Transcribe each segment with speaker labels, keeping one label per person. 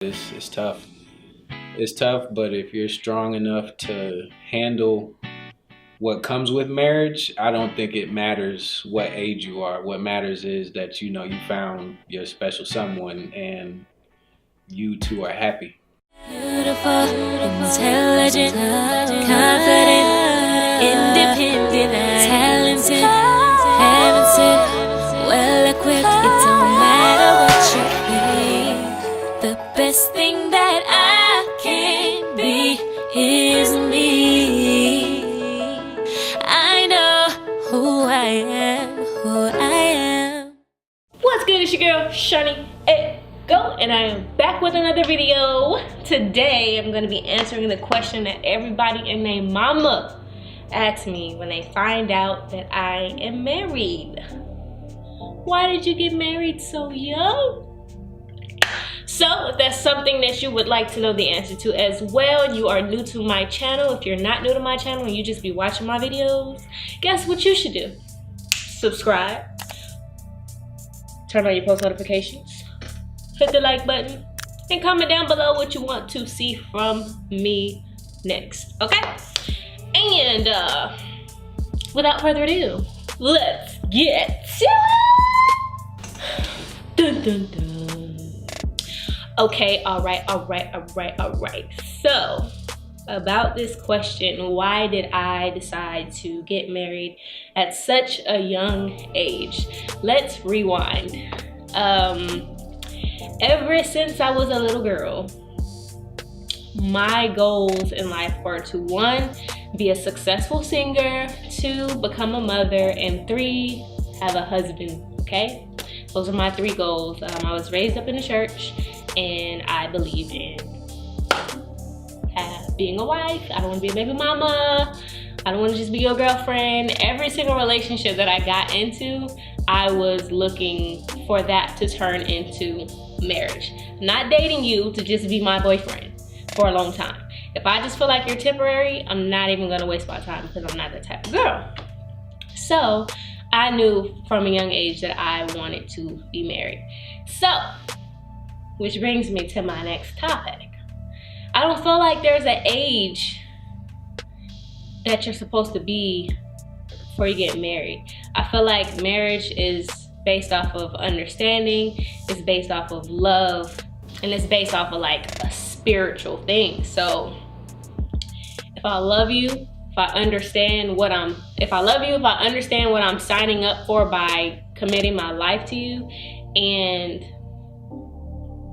Speaker 1: It's tough. It's tough, but if you're strong enough to handle what comes with marriage, I don't think it matters what age you are. What matters is that you know you found your special someone and you two are happy.
Speaker 2: Beautiful, intelligent, confident, independent, talented, talented, well equipped. It don't matter what you be. The best thing that I can be is me. I know who I am, who I am.
Speaker 3: What's good? It's your girl ShawniiEcho, and I am back with another video. Today I'm going to be answering the question that everybody and their mama asks me when they find out that I am married. Why did you get married so young? So if that's something that you would like to know the answer to as well, you are new to my channel. If you're not new to my channel and you just be watching my videos, guess what you should do? Subscribe, turn on your post notifications, hit the like button, and comment down below what you want to see from me next, okay? And without further ado, let's get to it. Dun, dun, dun. Okay, all right. So, about this question, why did I decide to get married at such a young age? Let's rewind. Ever since I was a little girl, my goals in life were to 1, be a successful singer, 2, become a mother, and 3, have a husband, okay? Those are my 3 goals. I was raised up in the church, and I believe in being a wife. I don't want to be a baby mama. I don't want to just be your girlfriend. Every single relationship that I got into, I was looking for that to turn into marriage. Not dating you to just be my boyfriend for a long time. If I just feel like you're temporary, I'm not even going to waste my time because I'm not that type of girl. So I knew from a young age that I wanted to be married. So, which brings me to my next topic. I don't feel like there's an age that you're supposed to be before you get married. I feel like marriage is based off of understanding, it's based off of love, and it's based off of like a spiritual thing. So if I love you, if I understand what I'm signing up for by committing my life to you, and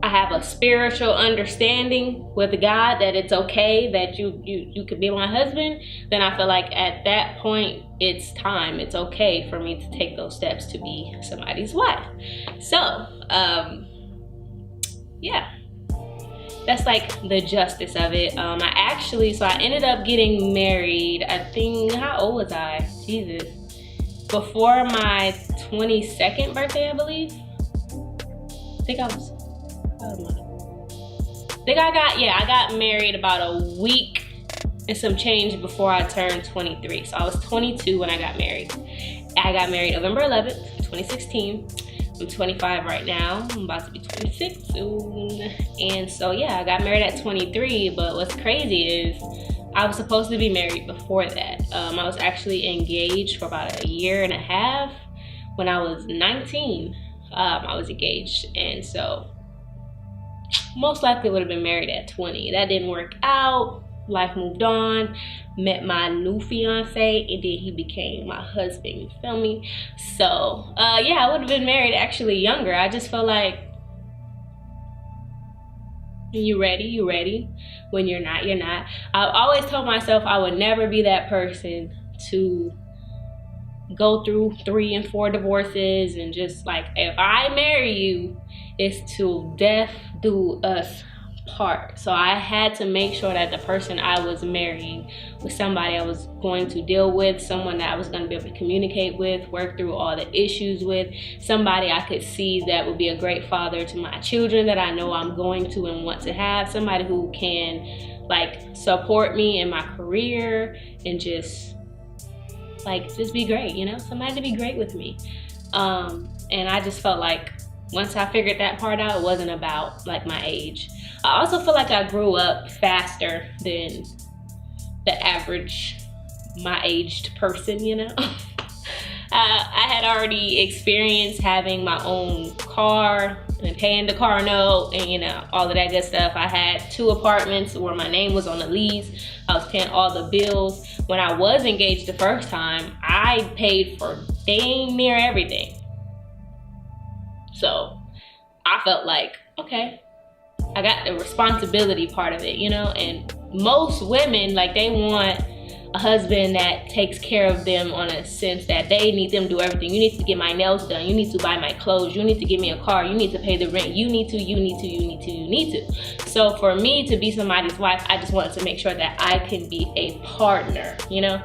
Speaker 3: I have a spiritual understanding with God that it's okay that you could be my husband, then I feel like at that point it's time, it's okay for me to take those steps to be somebody's wife. So yeah, that's like the justice of it. I ended up getting married, I think, how old was I? Jesus, before my 22nd birthday, I believe. I got married about a week and some change before I turned 23. So I was 22 when I got married. I got married November 11th, 2016. I'm 25 right now. I'm about to be 26 soon. And so yeah, I got married at 23, but what's crazy is I was supposed to be married before that. I was actually engaged for about a year and a half. When I was 19, I was engaged, and so most likely would have been married at 20. That didn't work out. Life moved on. Met my new fiance, and then he became my husband. You feel me? So yeah, I would have been married actually younger. I just felt like you ready. When you're not, you're not. I've always told myself I would never be that person to go through 3 and 4 divorces, and just like, if I marry you, it's till death do us part. So I had to make sure that the person I was marrying was somebody I was going to deal with, someone that I was going to be able to communicate with, work through all the issues with, somebody I could see that would be a great father to my children that I know I'm going to and want to have, somebody who can like support me in my career and just be great, you know, somebody to be great with me. And I just felt like once I figured that part out, it wasn't about like my age. I also feel like I grew up faster than the average my aged person, you know. I had already experienced having my own car and paying the car note and, you know, all of that good stuff. I had 2 apartments where my name was on the lease. I was paying all the bills. When I was engaged the first time, I paid for dang near everything. So I felt like, okay, I got the responsibility part of it, you know. And most women, like, they want a husband that takes care of them on a sense that they need them to do everything. You need to get my nails done. You need to buy my clothes. You need to give me a car. You need to pay the rent. You need to. So for me to be somebody's wife, I just wanted to make sure that I can be a partner, you know.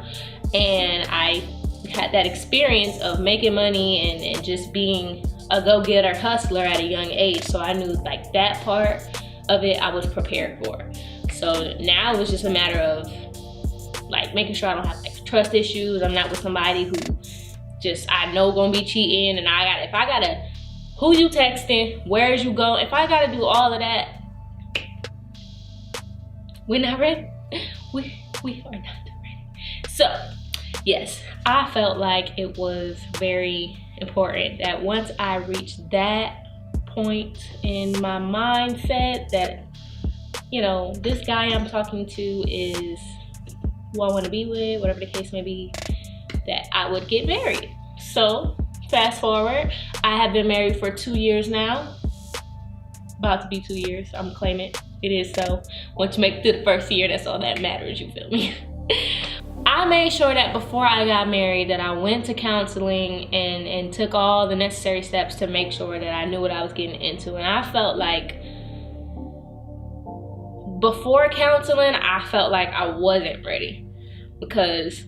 Speaker 3: And I had that experience of making money and just being a go-getter hustler at a young age. So I knew like that part of it I was prepared for. So now it was just a matter of like making sure I don't have like trust issues. I'm not with somebody who just I know gonna be cheating, and if I gotta who you texting, where is you going, if I gotta do all of that, we're not ready. We are not ready. So yes, I felt like it was very important that once I reached that point in my mindset that, you know, this guy I'm talking to is who I want to be with, whatever the case may be, that I would get married. So fast forward, I have been married for 2 years now. About to be 2 years, I'm claiming it is so. Once you make it through the first year, that's all that matters, you feel me? I made sure that before I got married that I went to counseling and took all the necessary steps to make sure that I knew what I was getting into. And I felt like before counseling, I felt like I wasn't ready, because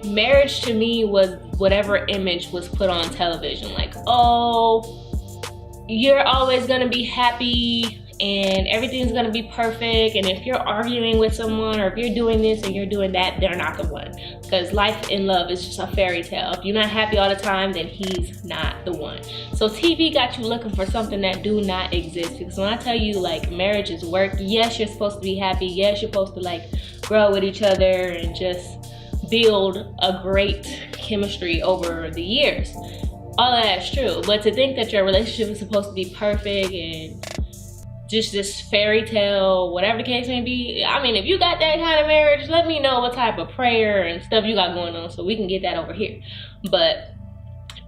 Speaker 3: marriage to me was whatever image was put on television. Like, oh, you're always gonna be happy and everything's gonna be perfect, and if you're arguing with someone or if you're doing this and you're doing that, they're not the one, because life in love is just a fairy tale. If you're not happy all the time, then he's not the one. So TV got you looking for something that do not exist, because when I tell you like marriage is work, yes, you're supposed to be happy, yes, you're supposed to like grow with each other and just build a great chemistry over the years. All of that's true, but to think that your relationship is supposed to be perfect and just this fairy tale, whatever the case may be, I mean, if you got that kind of marriage, let me know what type of prayer and stuff you got going on so we can get that over here. But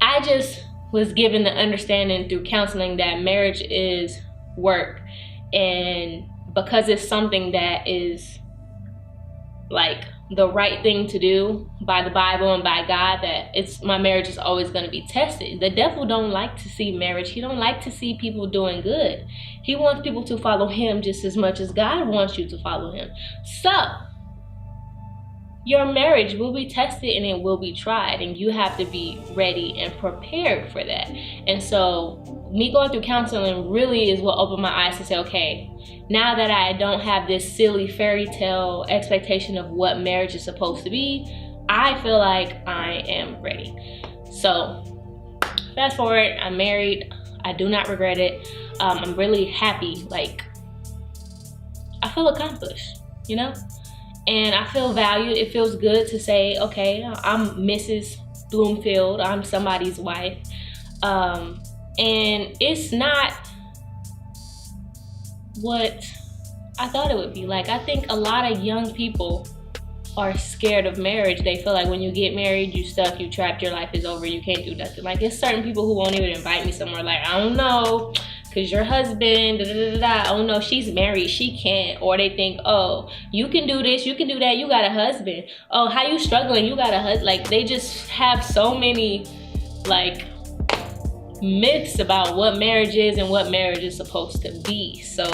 Speaker 3: I just was given the understanding through counseling that marriage is work, and because it's something that is like the right thing to do by the Bible and by God, that my marriage is always going to be tested. The devil don't like to see marriage. He don't like to see people doing good. He wants people to follow him just as much as God wants you to follow him. So your marriage will be tested and it will be tried, and you have to be ready and prepared for that. And so me going through counseling really is what opened my eyes to say, okay, now that I don't have this silly fairy tale expectation of what marriage is supposed to be, I feel like I am ready. So fast forward, I'm married. I do not regret it. I'm really happy. Like, I feel accomplished, you know? And I feel valued. It feels good to say, okay, I'm Mrs. Bloomfield. I'm somebody's wife. And it's not what I thought it would be. Like, I think a lot of young people are scared of marriage. They feel like when you get married, you stuck, you trapped, your life is over, you can't do nothing. Like, there's certain people who won't even invite me somewhere. Like, I don't know, because your husband, oh no, she's married, she can't. Or they think, oh, you can do this, you can do that, you got a husband. Oh, how you struggling, you got a husband. Like, they just have so many, like, myths about what marriage is and what marriage is supposed to be. So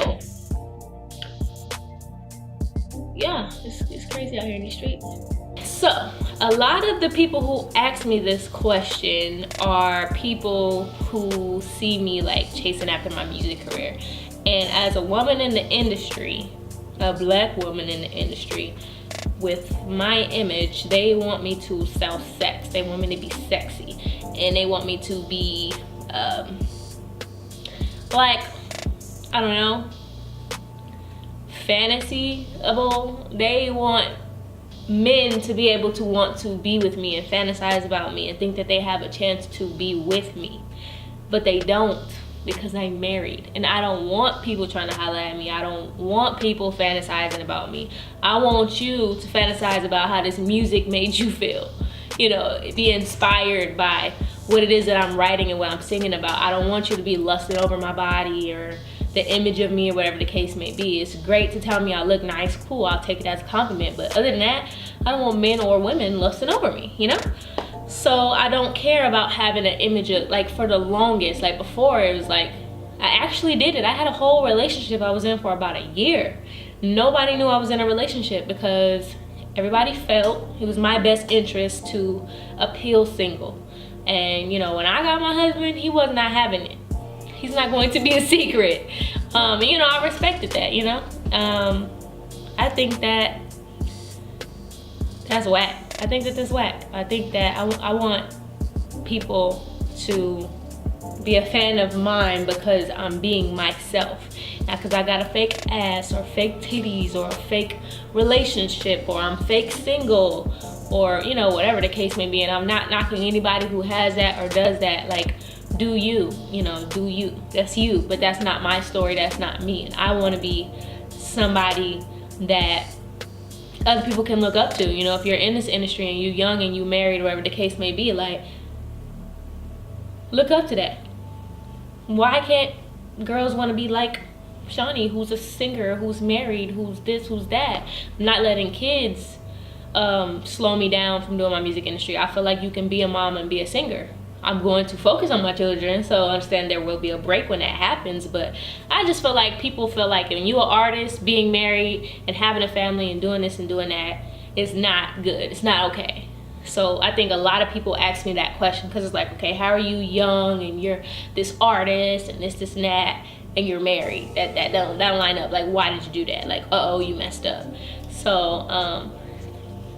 Speaker 3: yeah, it's crazy out here in the streets. So a lot of the people who ask me this question are people who see me like chasing after my music career. And as a woman in the industry, a black woman in the industry, with my image, they want me to sell sex. They want me to be sexy, and they want me to be like, I don't know, fantasyable. They want men to be able to want to be with me and fantasize about me and think that they have a chance to be with me, but they don't, because I'm married. And I don't want people trying to holler at me. I don't want people fantasizing about me. I want you to fantasize about how this music made you feel, you know, be inspired by what it is that I'm writing and what I'm singing about. I don't want you to be lusting over my body or the image of me or whatever the case may be. It's great to tell me I look nice, cool, I'll take it as a compliment, but other than that, I don't want men or women lusting over me, you know? So I don't care about having an image of, like, for the longest, like before it was like, I actually did it. I had a whole relationship I was in for about a year. Nobody knew I was in a relationship because everybody felt it was my best interest to appeal single. And you know, when I got my husband, he was not having it. He's not going to be a secret. And you know, I respected that, you know. I think that that's whack. I think that that's whack. I think that I want people to be a fan of mine because I'm being myself. Not because I got a fake ass or fake titties or a fake relationship or I'm fake single or, you know, whatever the case may be. And I'm not knocking anybody who has that or does that. Like, do you, you know, do you. That's you, but that's not my story. That's not me. And I want to be somebody that other people can look up to. You know, if you're in this industry and you're young and you married or whatever the case may be, like, look up to that. Why can't girls want to be like Shawnii, who's a singer, who's married, who's this, who's that? I'm not letting kids slow me down from doing my music industry. I feel like you can be a mom and be a singer. I'm going to focus on my children, so I understand there will be a break when that happens, but I just feel like people feel like when you're an artist, being married and having a family and doing this and doing that is not good. It's not okay. So I think a lot of people ask me that question because it's like, okay, how are you young and you're this artist and this and that and you're married? That don't line up. Like, why did you do that? Like, uh-oh, you messed up. So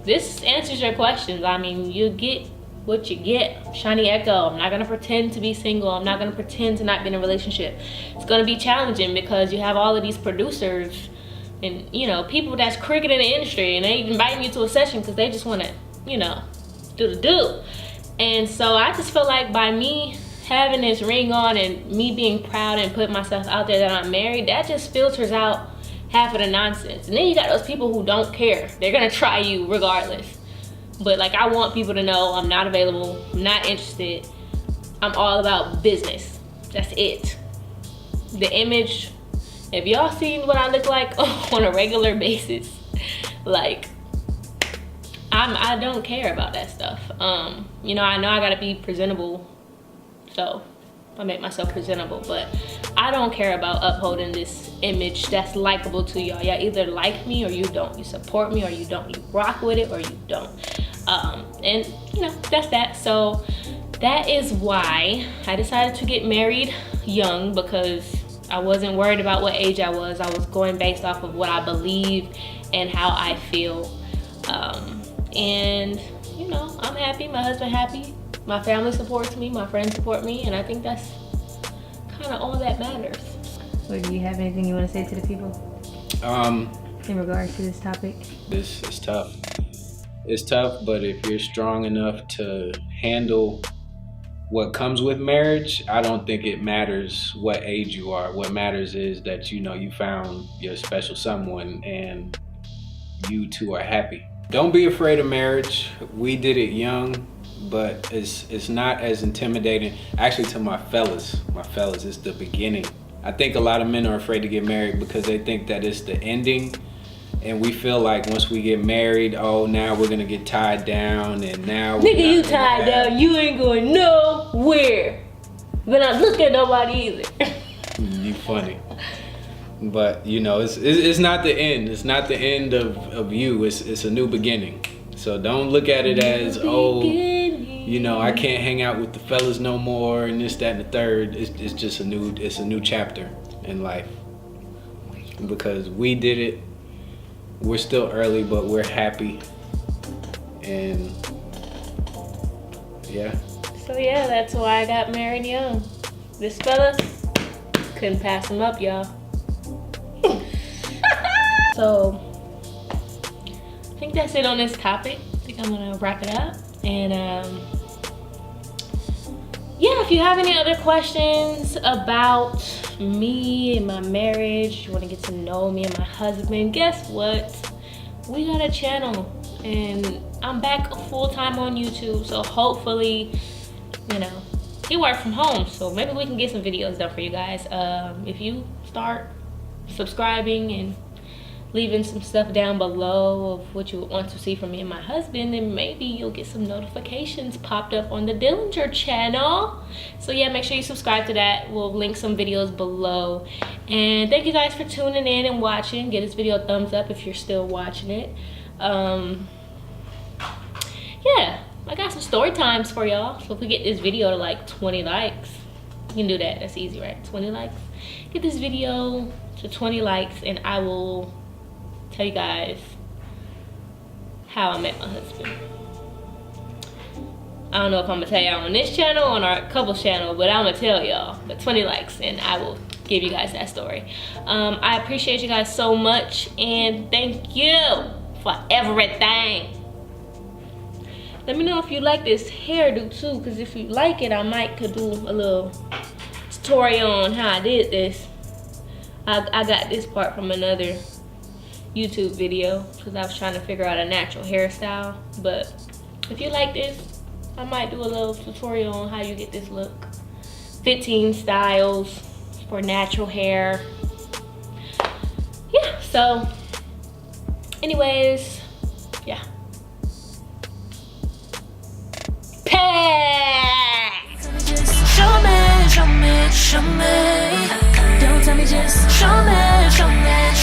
Speaker 3: this answers your questions. I mean, you get what you get. ShawniiEcho. I'm not gonna pretend to be single. I'm not gonna pretend to not be in a relationship. It's gonna be challenging because you have all of these producers and, you know, people that's crooked in the industry, and they invite you to a session because they just want to, you know, do. And so I just feel like by me having this ring on and me being proud and putting myself out there that I'm married, that just filters out half of the nonsense. And then you got those people who don't care. They're gonna try you regardless. But like, I want people to know I'm not available, I'm not interested. I'm all about business. That's it. The image, if y'all seen what I look like on a regular basis, like, I don't care about that stuff. You know I gotta be presentable, so I make myself presentable, but I don't care about upholding this image that's likable to y'all. Y'all either like me or you don't. You support me or you don't. You rock with it or you don't. And you know, that's that. So that is why I decided to get married young, because I wasn't worried about what age I was. I was going based off of what I believe and how I feel. And you know, I'm happy, my husband happy, my family supports me, my friends support me, and I think that's kind of all that matters.
Speaker 2: Well, do you have anything you want to say to the people in regards to this topic?
Speaker 1: This is tough. It's tough, but if you're strong enough to handle what comes with marriage, I don't think it matters what age you are. What matters is that, you know, you found your special someone and you two are happy. Don't be afraid of marriage. We did it young, but it's not as intimidating. Actually, to my fellas, it's the beginning. I think a lot of men are afraid to get married because they think that it's the ending. And we feel like once we get married, oh, now we're gonna get tied down, and now
Speaker 3: nigga, you tied down, you ain't going nowhere. But not look at nobody either.
Speaker 1: You funny. But you know, it's not the end. It's not the end of you. It's a new beginning. So don't look at it as, oh, you know, I can't hang out with the fellas no more and this, that, and the third. It's just a new chapter in life. Because we did it. We're still early, but we're happy. And yeah.
Speaker 3: So yeah, that's why I got married young. This fella Couldn't pass them up, y'all. So I think that's it on this topic. I think I'm gonna wrap it up. And yeah, if you have any other questions about me and my marriage, you want to get to know me and my husband, guess what? We got a channel and I'm back full-time on YouTube. So hopefully, you know, he work from home, so maybe we can get some videos done for you guys. If you start subscribing and leaving some stuff down below of what you would want to see from me and my husband, then maybe you'll get some notifications popped up on the Dillinger channel. So yeah, make sure you subscribe to that. We'll link some videos below. And thank you guys for tuning in and watching. Give this video a thumbs up if you're still watching it. Yeah, I got some story times for y'all. So if we get this video to like 20 likes, you can do that. That's easy, right? 20 likes. Get this video to 20 likes and I will tell you guys how I met my husband. I don't know if I'm gonna tell y'all on this channel or on our couples channel, but I'm gonna tell y'all. But 20 likes and I will give you guys that story. I appreciate you guys so much and thank you for everything. Let me know if you like this hairdo too, because if you like it, I might could do a little tutorial on how I did this. I got this part from another YouTube video because I was trying to figure out a natural hairstyle. But if you like this, I might do a little tutorial on how you get this look. 15 styles for natural hair. Yeah, so anyways, yeah.
Speaker 4: Show me. Don't tell me, just show me.